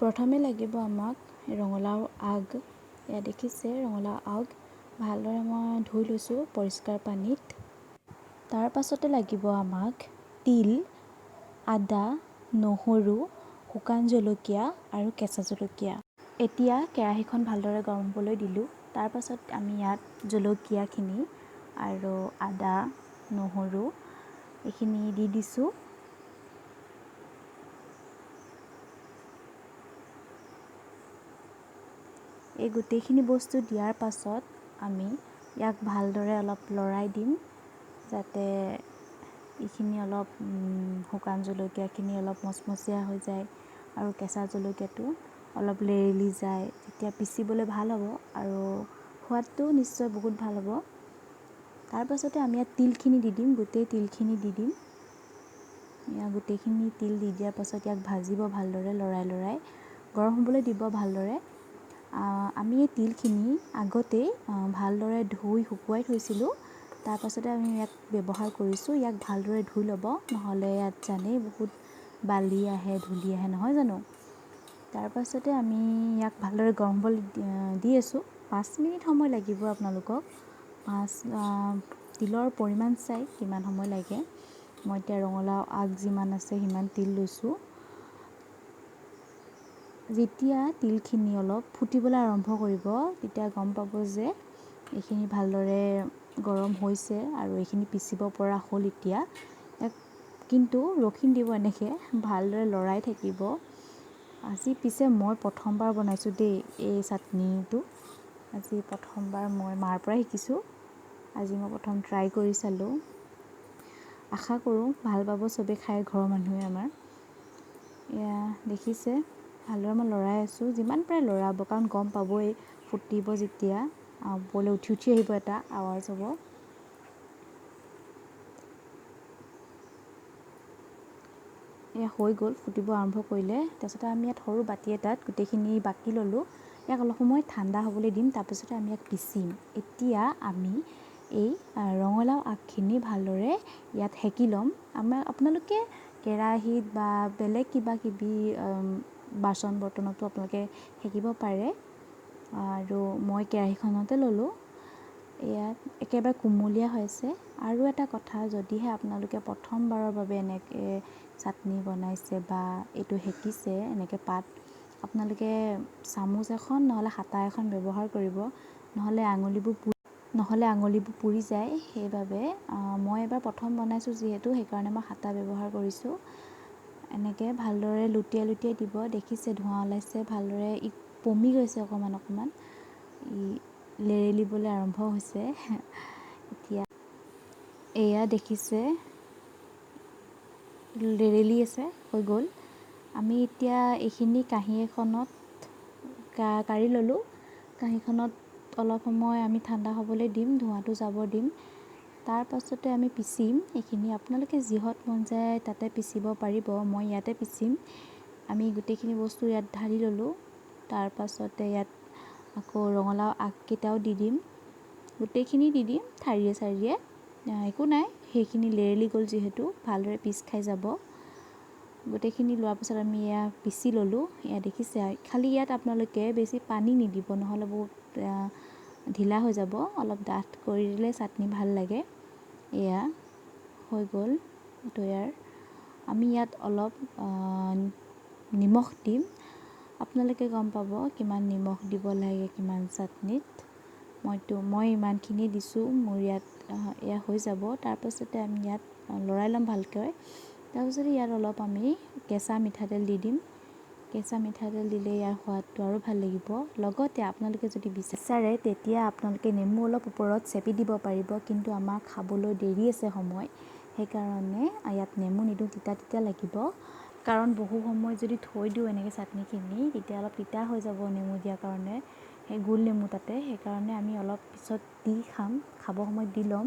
প্ৰথমে লাগিব আমাক ৰঙালাওৰ আগ। এয়া দেখিছে ৰঙালাও আগ ভালদৰে মই ধুই লৈছোঁ পৰিষ্কাৰ পানীত। তাৰ পাছতে লাগিব আমাক তিল, আদা, নহৰু, শুকান জলকীয়া আৰু কেঁচা জলকীয়া। এতিয়া কেৰাহীখন ভালদৰে গৰম হ'বলৈ দিলোঁ। তাৰ পাছত আমি ইয়াত জলকীয়াখিনি আৰু আদা, নহৰু এইখিনি দি দিছোঁ। এই গোটেইখিনি বস্তু দিয়াৰ পাছত আমি ইয়াক ভালদৰে অলপ লৰাই দিম, যাতে এইখিনি অলপ শুকান জলকীয়াখিনি অলপ মচমচীয়া হৈ যায় আৰু কেঁচা জলকীয়াটো অলপ লেৰেলি যায়। তেতিয়া পিচিবলৈ ভাল হ'ব আৰু সোৱাদটো নিশ্চয় বহুত ভাল হ'ব। তাৰ পাছতে আমি ইয়াত তিলখিনি দি দিম, গোটেই তিলখিনি দি দিম। গোটেইখিনি তিল দি দিয়াৰ পাছত ইয়াক ভাজিব ভালদৰে লৰাই লৰাই, গৰম হ'বলৈ দিব ভালদৰে। আমি এই তিলখিনি আগতেই ভালদৰে ধুই শুকুৱাই থৈছিলোঁ। তাৰ পাছতে আমি ইয়াক ব্যৱহাৰ কৰিছোঁ। ইয়াক ভালদৰে ধুই ল'ব, নহ'লে ইয়াত জানেই বহুত বালি আহে, ধূলি আহে নহয় জানো। তাৰ পাছতে আমি ইয়াক ভালদৰে গৰম হ'বলৈ দি আছোঁ। 5 মিনিট সময় লাগিব আপোনালোকক। তিলৰ পৰিমাণ চাই কিমান সময় লাগে। মই এতিয়া ৰঙালাও আগ যিমান আছে সিমান তিল লৈছোঁ। যেতিয়া তিলখিনি অলপ ফুটিবলৈ আৰম্ভ কৰিব, তেতিয়া গম পাব যে এইখিনি ভালদৰে গৰম হৈছে আৰু এইখিনি পিচিব পৰা হ'ল। এতিয়া কিন্তু ৰখি দিব, এনেকৈ ভালদৰে লৰাই থাকিব। আজি পিছে মই প্ৰথমবাৰ বনাইছোঁ দেই এই চাটনিটো। আজি প্ৰথমবাৰ মই মাৰ পৰাই শিকিছোঁ। আজি মই প্ৰথম ট্ৰাই কৰি চালোঁ। আশা কৰোঁ ভাল পাব চবেই খাই, ঘৰৰ মানুহে আমাৰ। এয়া দেখিছে ভালদৰে মই লৰাই আছোঁ, যিমান পাৰে লৰাব, কাৰণ গম পাবই ফুটিব যেতিয়া ওপৰলৈ উঠি উঠি আহিব, এটা আৱাজ হ'ব। এয়া হৈ গ'ল, ফুটিব আৰম্ভ কৰিলে। তাৰপিছতে আমি ইয়াত সৰু বাতি এটাত গোটেইখিনি বাকি ল'লোঁ। ইয়াক অলপ সময় ঠাণ্ডা হ'বলৈ দিম, তাৰপিছতে আমি ইয়াক পিচিম। এতিয়া আমি এই ৰঙালাও আগখিনি ভালদৰে ইয়াত সেকি ল'ম। আপোনালোকে কেৰাহীত বা বেলেগ কিবা কিবি বাচন বৰ্তনতো আপোনালোকে সেকিব পাৰে, আৰু মই কেৰাহীখনতে ল'লোঁ। ইয়াত একেবাৰে কুমলীয়া হৈছে। আৰু এটা কথা, যদিহে আপোনালোকে প্ৰথমবাৰৰ বাবে এনেকৈ চাটনি বনাইছে বা এইটো সেকিছে এনেকৈ পাত, আপোনালোকে চামুচ এখন নহ'লে হাতা এখন ব্যৱহাৰ কৰিব, নহ'লে আঙুলিবোৰ পুৰি যায়। সেইবাবে মই এবাৰ প্ৰথম বনাইছোঁ যিহেতু, সেইকাৰণে মই হাতা ব্যৱহাৰ কৰিছোঁ। এনেকৈ ভালদৰে লুটিয়াই লুটিয়াই দিব। দেখিছে ধোঁৱা ওলাইছে, ভালদৰে ই পমি গৈছে অকণমান অকণমান, ই লেৰেলিবলৈ আৰম্ভ হৈছে। এতিয়া এয়া দেখিছে লেৰেলি আছে, হৈ গ'ল। আমি এতিয়া এইখিনি কাঁহী এখনত কাঢ়ি ল'লোঁ। কাঁহীখনত অলপ সময় আমি ঠাণ্ডা হ'বলৈ দিম, ধোঁৱাটো যাব দিম। তাৰ পাছতে আমি পিচিম এইখিনি। আপোনালোকে যিহত মন যায় তাতে পিচিব পাৰিব, মই ইয়াতে পিচিম। আমি গোটেইখিনি বস্তু ইয়াত ঢালি ল'লোঁ। তাৰ পাছতে ইয়াত আকৌ ৰঙালাও আগকেইটাও দি দিম, গোটেইখিনি দি দিম ঠাৰিয়ে চাৰিয়ে। একো নাই, সেইখিনি লেৰেলি গ'ল যিহেতু ভালদৰে পিচ খাই যাব। গোটেইখিনি লোৱাৰ পাছত আমি এয়া পিচি ল'লোঁ। এয়া দেখিছে, খালি ইয়াত আপোনালোকে বেছি পানী নিদিব, নহ'লে বহুত ঢিলা হৈ যাব। অলপ ডাঠ কৰি দিলে চাটনি ভাল লাগে। এয়া হৈ গ'ল তৈয়াৰ। আমি ইয়াত অলপ নিমখ দিম। আপোনালোকে গম পাব কিমান নিমখ দিব লাগে কিমান চাটনিত। মই ইমানখিনি দিছোঁ, মোৰ ইয়াত এয়া হৈ যাব। তাৰপাছতে আমি ইয়াত লৰাই ল'ম ভালকৈ। তাৰপিছতে ইয়াত অলপ আমি কেঁচা মিঠাতেল দি দিম। কেঁচা মিঠাতেল দিলে ইয়াৰ সোৱাদটো আৰু ভাল লাগিব। লগতে আপোনালোকে যদি বিচাৰে তেতিয়া আপোনালোকে নেমু অলপ ওপৰত চেপি দিব পাৰিব, কিন্তু আমাৰ খাবলৈ দেৰি আছে সময়, সেইকাৰণে ইয়াত নেমু নিদিওঁ, তিতা তিতা লাগিব। কাৰণ বহু সময় যদি থৈ দিওঁ এনেকৈ চাটনিখিনি, তেতিয়া অলপ তিতা হৈ যাব নেমু দিয়াৰ কাৰণে, সেই গোল নেমু তাতে। সেইকাৰণে আমি অলপ পিছত দি খাব সময়ত দি ল'ম।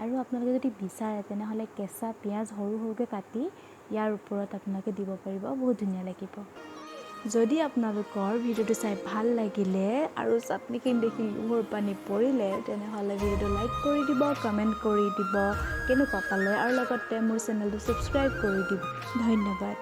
আৰু আপোনালোকে যদি বিচাৰে তেনেহ'লে কেঁচা পিঁয়াজ সৰু সৰুকৈ কাটি ইয়াৰ ওপৰত আপোনালোকে দিব পাৰিব, বহুত ধুনীয়া লাগিব। যদি আপোনালোকৰ ভিডিঅ'টো চাই ভাল লাগিলে আৰু চাটনিখিনি দেখি মোৰ পানী পৰিলে, তেনেহ'লে ভিডিঅ'টো লাইক কৰি দিব, কমেণ্ট কৰি দিব কেনেকুৱা পালে, আৰু লগতে মোৰ চেনেলটো ছাবস্ক্ৰাইব কৰি দিব। ধন্যবাদ।